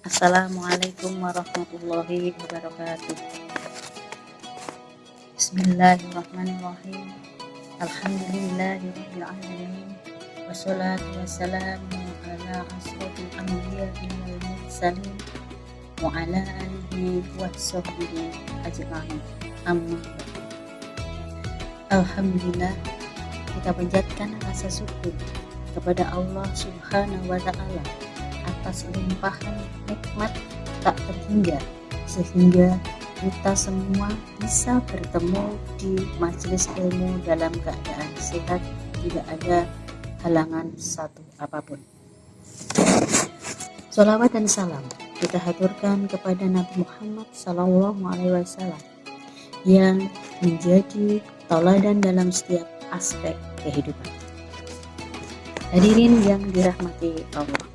Assalamualaikum warahmatullahi wabarakatuh. Bismillahirrahmanirrahim. Alhamdulillahirabbil alamin. Wassalatu wassalamu ala asrofil anbiya'i wal mursalin wa ala alihi wa sahbihi ajma'in. Amma ba'du. Alhamdulillah, kita panjatkan rasa syukur kepada Allah Subhanahu wa taala atas limpahan nikmat tak terhingga, sehingga kita semua bisa bertemu di majelis ilmu dalam keadaan sehat, tidak ada halangan satu apapun. Sholawat dan salam kita haturkan kepada Nabi Muhammad SAW yang menjadi tauladan dalam setiap aspek kehidupan. Hadirin yang dirahmati Allah,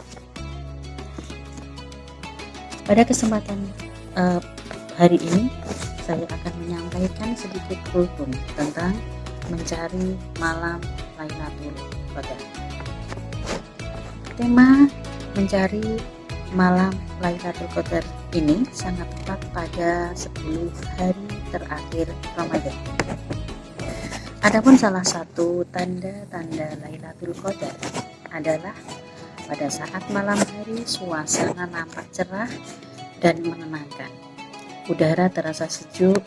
pada kesempatan hari ini saya akan menyampaikan sedikit kultum tentang mencari malam Lailatul Qadar. Tema mencari malam Lailatul Qadar ini sangat tepat pada 10 hari terakhir Ramadan. Adapun salah satu tanda-tanda Lailatul Qadar adalah pada saat malam hari suasana nampak cerah dan menenangkan. Udara terasa sejuk,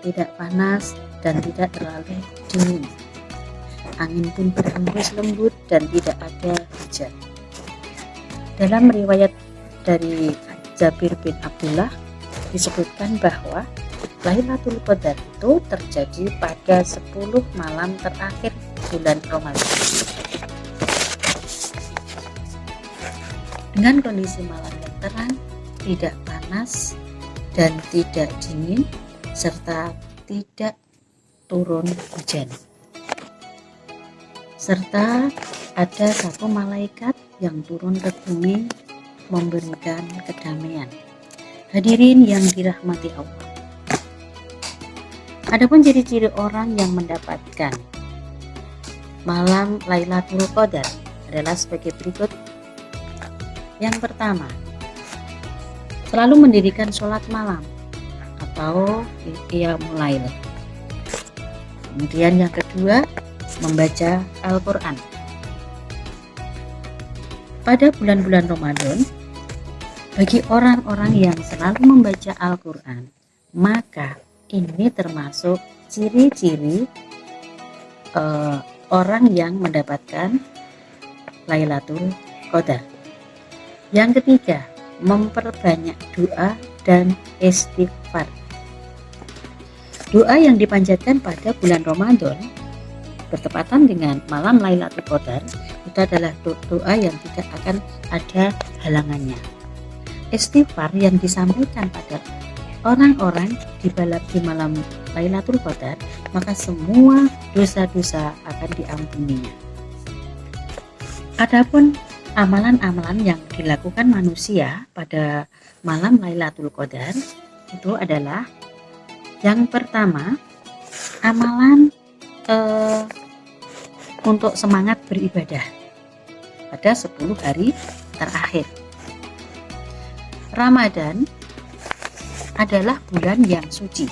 tidak panas dan tidak terlalu dingin. Angin pun berhembus lembut dan tidak ada hujan. Dalam riwayat dari Jabir bin Abdullah disebutkan bahwa Lailatul Qadar itu terjadi pada 10 malam terakhir bulan Ramadan. Dengan kondisi malam yang terang, tidak panas dan tidak dingin, serta tidak turun hujan. Serta ada satu malaikat yang turun ke bumi memberikan kedamaian. Hadirin yang dirahmati Allah. Adapun ciri-ciri orang yang mendapatkan malam Lailatul Qadar adalah sebagai berikut. Yang pertama, selalu mendirikan sholat malam atau qiyamul lail. Kemudian yang kedua, membaca Al-Quran. Pada bulan-bulan Ramadan, bagi orang-orang yang selalu membaca Al-Quran, maka ini termasuk ciri-ciri orang yang mendapatkan Lailatul Qadar. Yang ketiga, memperbanyak doa dan istighfar. Doa yang dipanjatkan pada bulan Ramadan bertepatan dengan malam Lailatul Qadar itu adalah doa yang tidak akan ada halangannya. Istighfar yang disampaikan pada orang-orang di malam Lailatul Qadar, maka semua dosa-dosa akan diampuninya. Adapun amalan-amalan yang dilakukan manusia pada malam Lailatul Qadar itu adalah yang pertama, amalan untuk semangat beribadah pada 10 hari terakhir. Ramadan adalah bulan yang suci,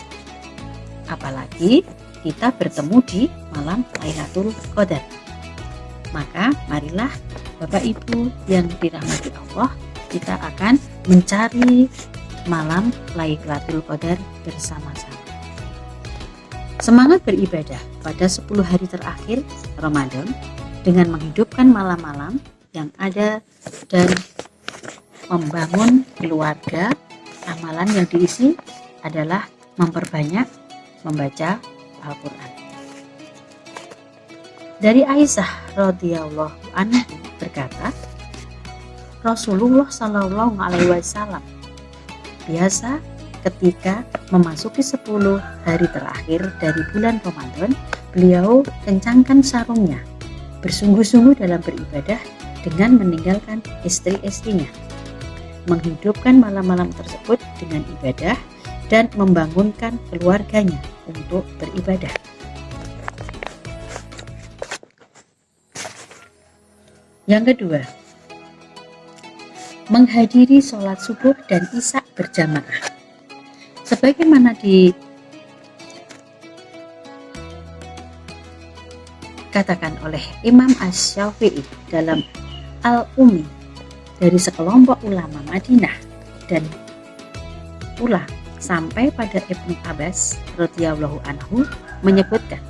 apalagi kita bertemu di malam Lailatul Qadar. Maka marilah Bapak Ibu yang dirahmati Allah, kita akan mencari malam Lailatul Qadar bersama-sama. Semangat beribadah pada 10 hari terakhir Ramadan dengan menghidupkan malam-malam yang ada dan membangun keluarga. Amalan yang diisi adalah memperbanyak membaca Al-Quran. Dari Aisyah radhiyallahu anha berkata, Rasulullah Shallallahu Alaihi Wasallam biasa ketika memasuki 10 hari terakhir dari bulan Ramadan, beliau kencangkan sarungnya, bersungguh-sungguh dalam beribadah dengan meninggalkan istri-istrinya, menghidupkan malam-malam tersebut dengan ibadah dan membangunkan keluarganya untuk beribadah. Yang kedua, menghadiri sholat subuh dan isya berjamaah. Sebagaimana dikatakan oleh Imam Asy-Syafi'i dalam Al-Ummi dari sekelompok ulama Madinah dan pula sampai pada Ibnu Abbas radhiyallahu anhu menyebutkan,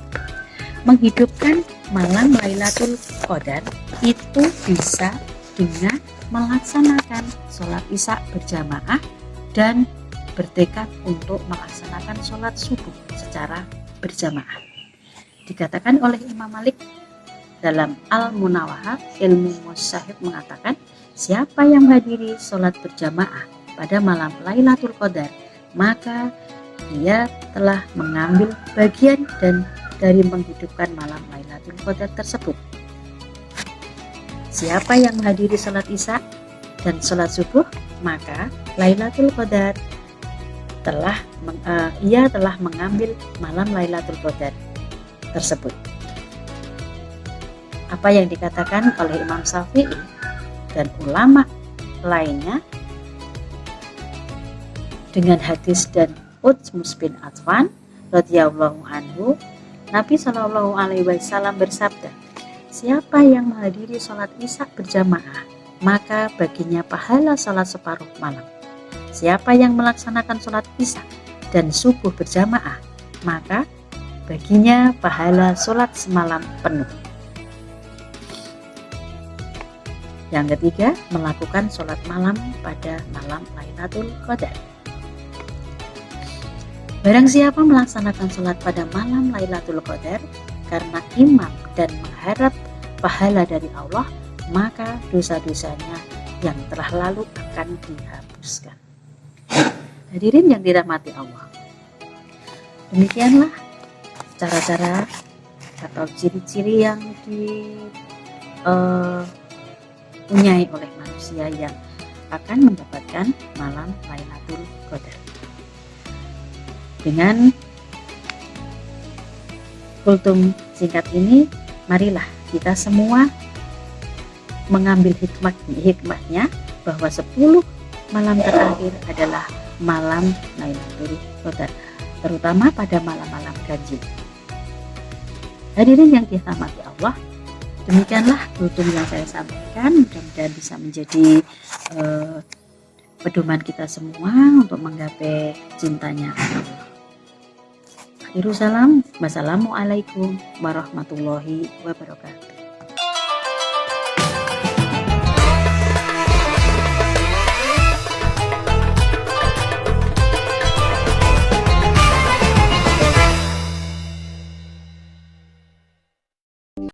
menghidupkan malam Lailatul Qadar itu bisa dengan melaksanakan sholat isya berjamaah dan bertekad untuk melaksanakan sholat subuh secara berjamaah. Dikatakan oleh Imam Malik dalam Al-Munawahah Ilmu Musyahid mengatakan, siapa yang menghadiri sholat berjamaah pada malam Lailatul Qadar, maka dia telah mengambil bagian dan dari menghidupkan malam Lailatul Qadar tersebut. Siapa yang menghadiri sholat isya dan sholat subuh, maka Lailatul Qadar ia telah mengambil malam Lailatul Qadar tersebut. Apa yang dikatakan oleh Imam Syafi'i dan ulama lainnya dengan hadis dan Utsmus bin Affan radhiyallahu anhu, Nabi Shallallahu alaihi wasallam bersabda, siapa yang menghadiri sholat isya berjamaah, maka baginya pahala sholat separuh malam. Siapa yang melaksanakan sholat isya dan subuh berjamaah, maka baginya pahala sholat semalam penuh. Yang ketiga, melakukan sholat malam pada malam Lailatul Qadar. Barang siapa melaksanakan sholat pada malam Lailatul Qadar karena iman dan mengharap pahala dari Allah, maka dosa-dosanya yang telah lalu akan dihapuskan. Hadirin yang dirahmati Allah, demikianlah cara-cara atau ciri-ciri yang dipunyai oleh manusia yang akan mendapatkan malam Lailatul Qadar. Dengan kultum singkat ini, marilah kita semua mengambil hikmahnya bahwa 10 malam terakhir adalah malam Lailatul Qadar, terutama pada malam-malam ganjil. Hadirin yang dirahmati Allah, demikianlah kultum yang saya sampaikan. Mudah-mudahan bisa menjadi pedoman kita semua untuk menggapai cintanya Allah. Akhirul salam, wassalamualaikum warahmatullahi wabarakatuh.